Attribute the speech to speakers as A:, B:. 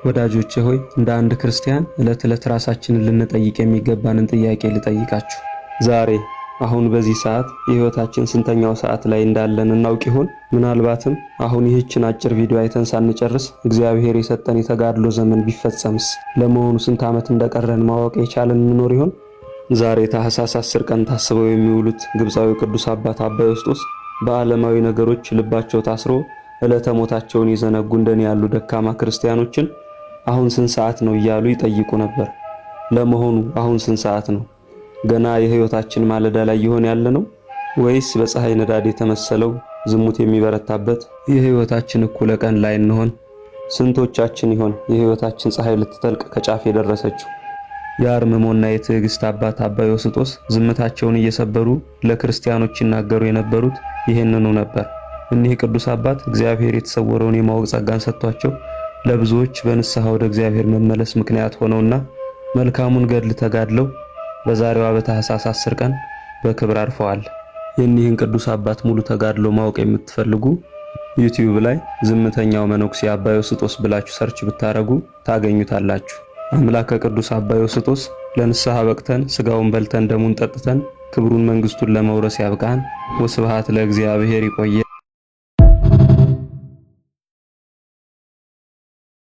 A: ወዳጆቼ ሆይ እንደ አንድ ክርስቲያን ዕለት ዕለት ራሳችንን ልንጠይቅ የሚገባንን ጥያቄ ልጠይቃችሁ። ዛሬ አሁን በዚህ ሰዓት የህይወታችን ስንተኛው ሰዓት ላይ እንዳለን እናውቅ ይሆን? ምናልባትም አሁን ይህችን አጭር ቪዲዮ አይተን ሳንጨርስ እግዚአብሔር የሰጠን የተጋድሎ ዘመን ቢፈጸምስ? ለመሆኑ ስንት ዓመት እንደቀረን ማወቅ የቻለን እንኖር ይሆን? ዛሬ ታኅሳስ 10 ቀን ታስበው የሚውሉት ግብፃዊ ቅዱስ አባት አባ ዮስጦስ በዓለማዊ ነገሮች ልባቸው ታስሮ ዕለተ ሞታቸውን የዘነጉ እንደኔ ያሉ ደካማ ክርስቲያኖችን አሁን ስንት ሰዓት ነው እያሉ ይጠይቁ ነበር። ለመሆኑ አሁን ስንት ሰዓት ነው? ገና የህይወታችን ማለዳ ላይ ይሆን ያለ ነው ወይስ በፀሐይ ንዳድ የተመሰለው ዝሙት የሚበረታበት የህይወታችን እኩለ ቀን ላይ እንሆን? ስንቶቻችን ይሆን የህይወታችን ፀሐይ ልትጠልቅ ከጫፍ የደረሰችው? የአርምሞና የትዕግስት አባት አባ ዮስጦስ ዝምታቸውን እየሰበሩ ለክርስቲያኖች ይናገሩ የነበሩት ይህንኑ ነበር። እኒህ ቅዱስ አባት እግዚአብሔር የተሰወረውን የማወቅ ጸጋን ሰጥቷቸው ለብዙዎች በንስሐ ወደ እግዚአብሔር መመለስ ምክንያት ሆነውና መልካሙን ገድል ተጋድለው በዛሬዋ በታኅሳስ 10 ቀን በክብር አርፈዋል። የኒህን ቅዱስ አባት ሙሉ ተጋድሎ ማወቅ የምትፈልጉ ዩቲዩብ ላይ ዝምተኛው መነኩሴ አባ ዮስጦስ ብላችሁ ሰርች ብታረጉ ታገኙታላችሁ። አምላከ ቅዱስ አባ ዮስጦስ ለንስሐ በቅተን ስጋውን በልተን ደሙን ጠጥተን ክብሩን መንግስቱን ለመውረስ ያብቃን። ወስብሐት ለእግዚአብሔር። ይቆየ